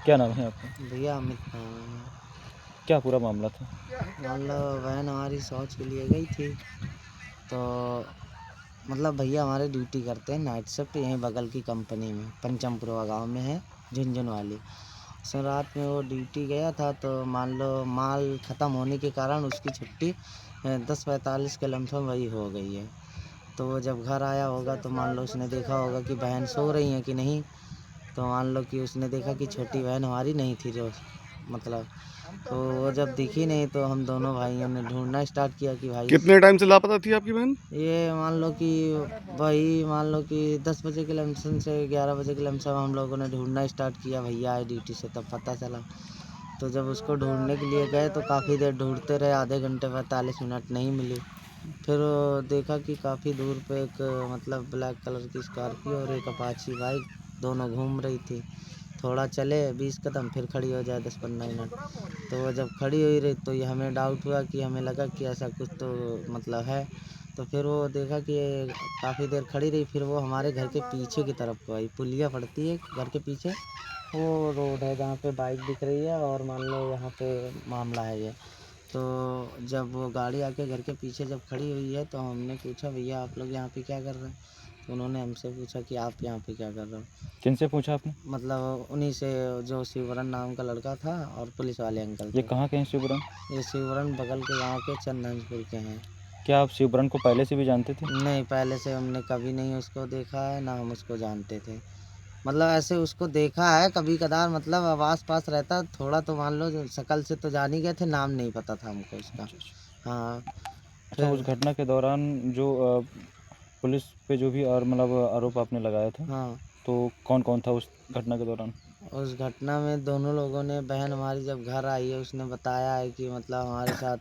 क्या नाम है आपका? भैया अमित नाम है। क्या पूरा मामला था? मतलब बहन हमारी शौच के लिए गई थी, तो मतलब भैया हमारे ड्यूटी करते हैं नाइट शिफ्ट, यहीं बगल की कंपनी में पंचमपुरवा गांव में है, झुनझुन वाली। सर रात में वो ड्यूटी गया था, तो मान लो माल ख़त्म होने के कारण उसकी छुट्टी 10:45 के लमसम वही हो गई है। तो वो जब घर आया होगा तो मान लो उसने देखा होगा कि बहन सो रही हैं कि नहीं, तो मान लो कि उसने देखा कि छोटी बहन हमारी नहीं थी जो मतलब, तो वो जब दिखी नहीं तो हम दोनों भाइयों ने ढूंढना स्टार्ट किया कि भाई कितने टाइम से लापता थी आपकी बहन? ये मान लो कि वही मान लो कि 10 बजे के लमसम से 11 बजे के लमसम हम लोगों ने ढूंढना स्टार्ट किया। भैया आए ड्यूटी से तब पता चला। तो जब उसको ढूंढने के लिए गए तो काफ़ी देर ढूंढते रहे, आधे घंटे 45 मिनट नहीं मिली। फिर वो देखा कि काफ़ी दूर पे एक मतलब ब्लैक कलर की स्कॉर्पियो और एक अपाची बाइक दोनों घूम रही थी। थोड़ा चले 20 कदम फिर खड़ी हो जाए 10-15 मिनट। तो वो जब खड़ी हुई रही तो ये हमें डाउट हुआ कि हमें लगा कि ऐसा कुछ तो मतलब है। तो फिर वो देखा कि काफ़ी देर खड़ी रही, फिर वो हमारे घर के पीछे की तरफ को आई। पुलिया पड़ती है घर के पीछे, वो रोड है जहाँ पे बाइक दिख रही है और मान लो यहाँ पे मामला है ये। तो जब वो गाड़ी आके घर के पीछे जब खड़ी हुई है तो हमने पूछा भैया आप लोग यहाँ पे क्या कर रहे हैं? तो उन्होंने हमसे पूछा कि आप यहाँ पे क्या कर रहे हो? किनसे पूछा आपने? मतलब उन्हीं से, जो शिवरन नाम का लड़का था और पुलिस वाले अंकल ये थे। कहाँ के हैं शिवपुराण? ये शिवरन बगल के गांव के चंदनपुर के हैं। क्या आप शिवपुराण को पहले से भी जानते थे? नहीं, पहले से हमने कभी नहीं उसको देखा है, ना हम उसको जानते थे। मतलब ऐसे उसको देखा है कभी कदार, मतलब अब आस पास रहता थोड़ा, तो मान लो शक्ल से तो जान ही गए थे, नाम नहीं पता था हमको उसका। अच्छा, अच्छा। हाँ। अच्छा, उस फिर घटना के दौरान जो पुलिस पे जो भी और मतलब आरोप आपने लगाया था, हाँ, तो कौन-कौन था उस घटना के दौरान? उस घटना में दोनों लोगों ने, बहन हमारी जब घर आई है उसने बताया है कि मतलब हमारे साथ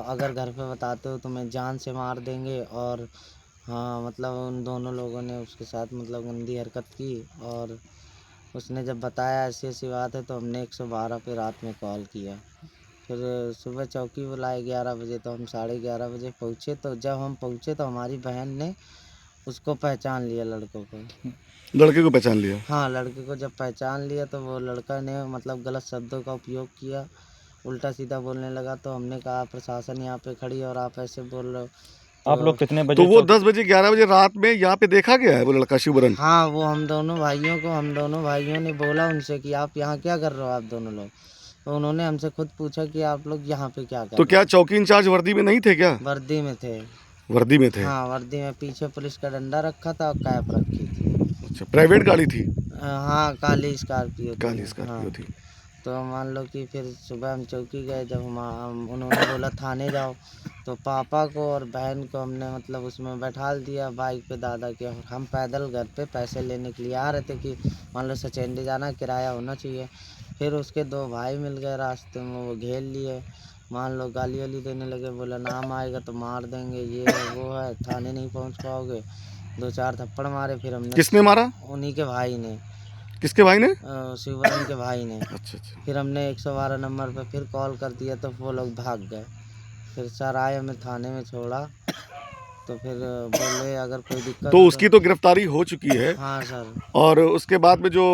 अगर घर पे बताते हो तो मैं जान से मार देंगे। और हाँ, मतलब उन दोनों लोगों ने उसके साथ मतलब गंदी हरकत की। और उसने जब बताया ऐसी ऐसी बात है तो हमने 112 पे रात में कॉल किया। फिर सुबह चौकी बुलाए 11 बजे, तो हम 11:30 बजे पहुँचे। तो जब हम पहुँचे तो हमारी बहन ने उसको पहचान लिया, लड़कों को। लड़के को पहचान लिया? हाँ, लड़के को जब पहचान लिया तो वो लड़का ने मतलब गलत शब्दों का उपयोग किया, उल्टा सीधा बोलने लगा। तो हमने कहा प्रशासन यहाँ पे खड़ी है और आप ऐसे बोल रहे हो। आप लोग तो कितने तो बजे वो 10 बजे 11 बजे रात में यहाँ पे देखा गया है वो लड़का शिवरन? हाँ, वो हम दोनों भाइयों ने बोला उनसे कि आप यहाँ क्या कर रहे हो आप दोनों लोग? तो उन्होंने हमसे खुद पूछा कि आप लोग यहाँ पे क्या कर तो रहे क्या हो? चौकी इंचार्ज वर्दी में नहीं थे क्या? वर्दी में थे। वर्दी में थे। हाँ, वर्दी में, पीछे पुलिस का डंडा रखा था और कैप रखी थी। अच्छा, प्राइवेट गाड़ी थी? हाँ, काली स्कॉर्पियो थी। काली हाँ। स्कॉर्पियो थी। तो मान लो कि फिर सुबह हम चौकी गए, जब उन्होंने बोला थाने जाओ। तो पापा को और बहन को हमने मतलब उसमें बैठाल दिया बाइक पे दादा के, और हम पैदल घर पे पैसे लेने के लिए आ रहे थे कि मान लो सचेंडी जाना, किराया होना चाहिए। फिर उसके दो भाई मिल गए रास्ते में, वो घेर लिए, मान लो गाली वाली देने लगे, बोला नाम आएगा तो मार देंगे, ये है वो है, थाने नहीं पहुंच पाओगे। 2-4 थप्पड़ मारे। फिर हमने, किसने मारा? उन्हीं के भाई ने, किसके भाई ने? शिवरन के भाई ने। अच्छा अच्छा। फिर हमने 112 नंबर पे फिर कॉल कर दिया तो वो लोग भाग गए। फिर सर आए, हमें थाने में छोड़ा। तो फिर बोले अगर कोई दिक्कत तो हो तो। उसकी तो गिरफ्तारी हो चुकी है। हाँ सर। और उसके बाद में जो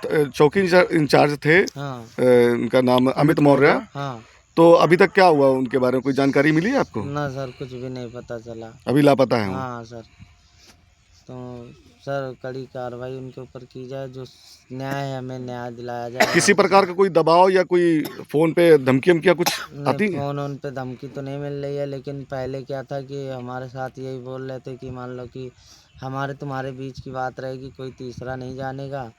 चौकी इंचार्ज थे, हाँ, उनका नाम अमित मौर्य। हाँ। तो अभी तक क्या हुआ उनके बारे में, कोई जानकारी मिली है आपको? ना सर, कुछ भी नहीं पता चला। अभी लापता है वो? हाँ सर। तो सर कड़ी कार्रवाई उनके ऊपर की जाए, जो न्याय है हमें न्याय दिलाया जाए। किसी प्रकार का कोई दबाव या कोई फोन पे धमकी वमकियाँ कुछ नहीं, आती हैं? फ़ोन उन पे धमकी तो नहीं मिल रही है, लेकिन पहले क्या था कि हमारे साथ यही बोल रहे थे कि मान लो कि हमारे तुम्हारे बीच की बात रहेगी, कोई तीसरा नहीं जानेगा।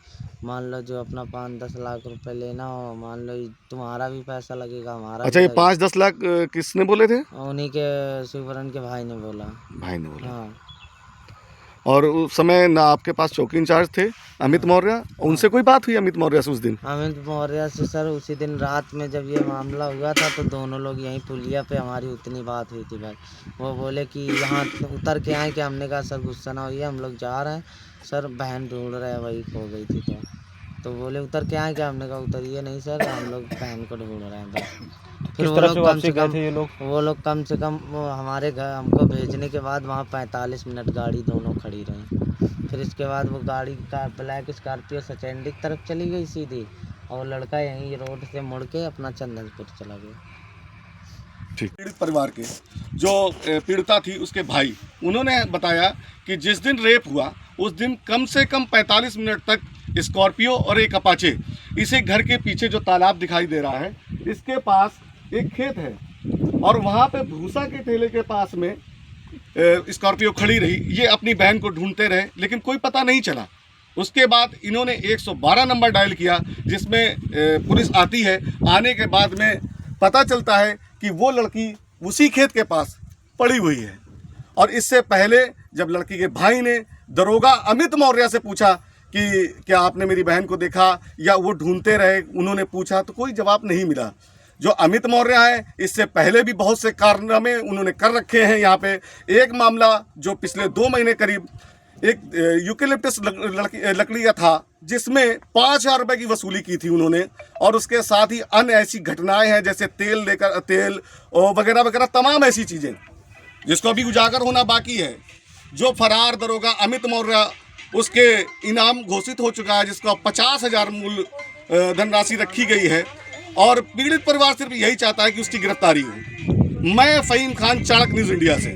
मान लो जो अपना 5-10 लाख रुपए लेना हो, मान लो तुम्हारा भी पैसा लगेगा, हमारा अच्छा, भी ये लगेगा। 5-10 लाख किसने बोले थे? उन्हीं के शिवरन के भाई ने बोला। भाई ने बोला। हाँ, और उस समय ना आपके पास चौकी इंचार्ज थे अमित हाँ, मौर्य, हाँ। उनसे कोई बात हुई अमित मौर्य से उस दिन? अमित मौर्य से सर उसी दिन रात में जब ये मामला हुआ था तो दोनों लोग यहीं पुलिया पे हमारी उतनी बात हुई थी भाई। वो बोले कि यहाँ उतर के आए, कि हमने कहा सर गुस्सा ना होइए, हम लोग जा रहे हैं, सर बहन ढूंढ रहे हैं, वही खो गई थी। तो बोले उतर के आए क्या? हमने कहा उतरिए नहीं सर, हम लोग बहन को ढूंढ रहे हैं बस। फिर किस तरफ से वापसी गए थे ये लोग? वो लोग कम से कम वो हमारे घर हमको भेजने के बाद वहाँ 45 मिनट गाड़ी दोनों खड़ी रही। फिर इसके बाद वो गाड़ी का ब्लैक स्कॉर्पियो सचेंडी की तरफ चली गई सीधी। और लड़का यहीं रोड से मुड़ के अपना चंदनपुर चला गया। ठीक। पीड़ित परिवार के जो पीड़िता थी उसके भाई, उन्होंने बताया कि जिस दिन रेप हुआ उस दिन कम से कम 45 मिनट तक स्कॉर्पियो और एक अपाचे इसे घर के पीछे जो तालाब दिखाई दे रहा है इसके पास एक खेत है और वहाँ पे भूसा के ठेले के पास में स्कॉर्पियो खड़ी रही। ये अपनी बहन को ढूंढते रहे लेकिन कोई पता नहीं चला। उसके बाद इन्होंने 112 नंबर डायल किया जिसमें पुलिस आती है। आने के बाद में पता चलता है कि वो लड़की उसी खेत के पास पड़ी हुई है। और इससे पहले जब लड़की के भाई ने दरोगा अमित मौर्य से पूछा कि क्या आपने मेरी बहन को देखा या वो ढूंढते रहे, उन्होंने पूछा तो कोई जवाब नहीं मिला। जो अमित मौर्य है इससे पहले भी बहुत से कारनामे उन्होंने कर रखे हैं। यहाँ पे एक मामला जो पिछले 2 महीने करीब एक यूकेलिप्टस लकड़ी का था जिसमें 5,000 रुपये की वसूली की थी उन्होंने। और उसके साथ ही अन्य ऐसी घटनाएं हैं जैसे तेल वगैरह वगैरह तमाम ऐसी चीज़ें जिसको अभी उजागर होना बाकी है। जो फरार दरोगा अमित मौर्य उसके इनाम घोषित हो चुका है जिसका 50,000 मूल्य धनराशि रखी गई है और पीड़ित परिवार सिर्फ यही चाहता है कि उसकी गिरफ्तारी हो। मैं फ़हीम खान, चाणक्य न्यूज़ इंडिया से।